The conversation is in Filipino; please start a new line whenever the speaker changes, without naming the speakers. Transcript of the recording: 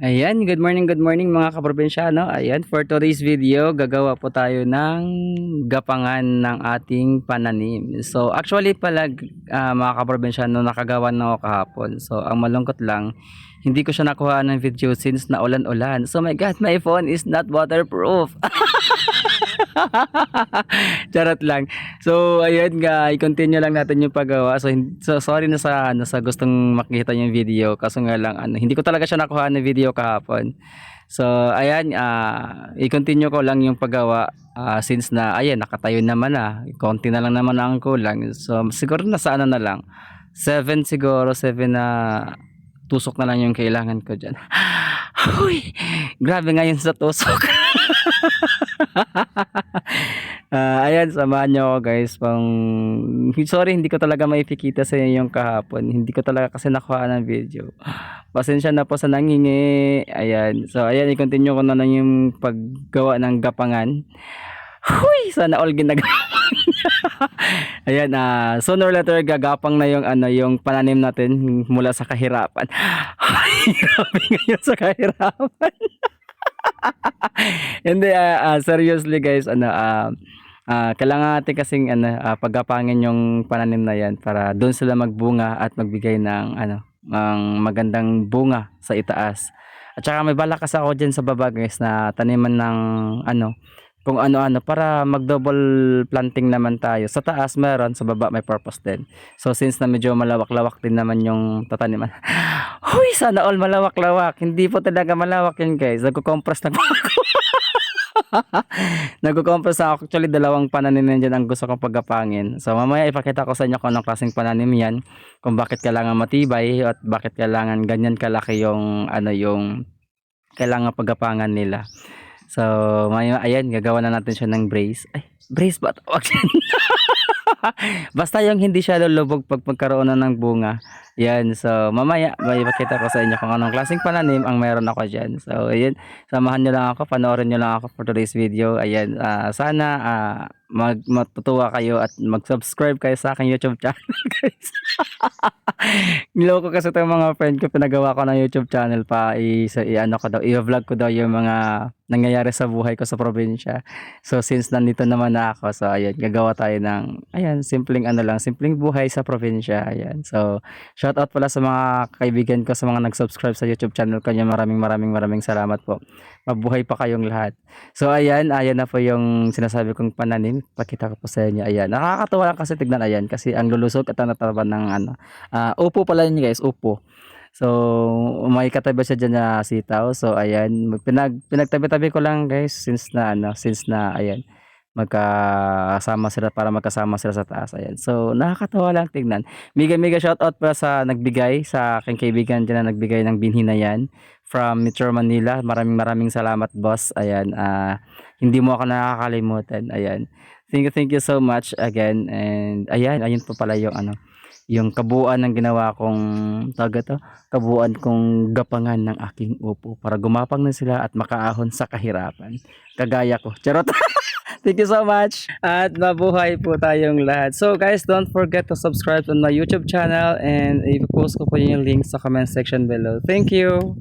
Ayan, good morning mga kaprobinsyano. Ayan, for today's video, gagawa po tayo ng gapangan ng ating pananim. So, actually pala mga kaprobinsyano, nakagawa na ako kahapon. So, ang malungkot lang, hindi ko siya nakuha ng video since na ulan-ulan. So, my God, my phone is not waterproof. Charot lang. So, ayun guys, continue lang natin yung paggawa. So sorry na sa gustong makita yung video. Kaso nga lang, hindi ko talaga siya nakuha ng video kahapon. So, ayan, i-continue ko lang yung paggawa since na, ayan, nakatayo naman na. Konti na lang naman ang kulang. So, siguro nasa ano na lang. 7 siguro, 7 na tusok na lang yung kailangan ko dyan. Uy, grabe ngayon sa tusok. Ayan, samahan nyo ako guys. Sorry, hindi ko talaga maipikita sa inyo yung kahapon. Hindi ko talaga kasi nakuha ng video. Pasensya na po sa nangingi. Ayan. So, ayan, i-continue ko na lang yung paggawa ng gapangan. Huy, sana all ginagawa. Ayan, sooner or later gagapang na yung yung pananim natin mula sa kahirapan. Ay, grabe ngayon sa kahirapan. Hindi, seriously guys, kailangan natin kasing paggapangin yung pananim na yan para doon sila magbunga at magbigay ng ang magandang bunga sa itaas. At saka may balakas ako dyan sa baba guys na taniman ng kung ano-ano para mag-double planting naman tayo. Sa taas meron, sa baba may purpose din. So since na medyo malawak-lawak din naman yung tataniman. Huy, sana all malawak-lawak. Hindi po talaga malawak yun guys. Nagko-compress na po ako. Nagko-compress na ako. Actually, dalawang pananim yan dyan ang gusto kong paggapangin. So mamaya ipakita ko sa inyo kung anong klaseng pananim yan. Kung bakit kailangan matibay at bakit kailangan ganyan kalaki yung yung kailangan paggapangan nila. So, ayan, gagawa na natin siya ng brace. Ay, brace ba? Wag yan. Basta yung hindi siya lulubog pag magkaroon na ng bunga. Yan, so mamaya may ipakita ko sa inyo kung anong klaseng pananim ang meron ako dyan. So, ayun, samahan nyo lang ako, panoorin nyo lang ako for today's video. Ayan, sana matutuwa kayo at mag-subscribe kayo sa aking YouTube channel, guys. Niloko kasi itong mga friend ko, pinagawa ko ng YouTube channel pa i-vlog ko daw yung mga nangyayari sa buhay ko sa probinsya. So since nandito naman na ako, so ayan, gagawa tayo ng simpleng simpleng buhay sa probinsya. Ayan. So shout out pala sa mga kaibigan ko, sa mga nag-subscribe sa YouTube channel ko. Maraming salamat po. Mabuhay pa kayong lahat. So ayan na po yung sinasabi kong pananim. Pakita ko po sa inyo. Ayan. Nakakatuwa lang kasi tignan, ayan, kasi ang lulusog at ang nataba ng upo pala yun guys, upo. So may katabi siya dyan na sitaw. So ayan, pinagtabi-tabi ko lang guys since na ayan, magkasama sila para magkasama sila sa taas. Ayan. So nakakatawa lang tingnan. Mega shoutout pa sa nagbigay, sa aking kaibigan dyan na nagbigay ng binhi na yan from Metro Manila. Maraming salamat boss. Ayan, hindi mo ako nakakalimutan. Ayan. Thank you so much again. And ayun po pala yung kabuuan ng ginawa kong kabuuan kong gapangan ng aking upo para gumapang na sila at makaahon sa kahirapan. Kagaya ko. Charot. Thank you so much. At mabuhay po tayong lahat. So guys, don't forget to subscribe on my YouTube channel and i-post ko po yung link sa comment section below. Thank you.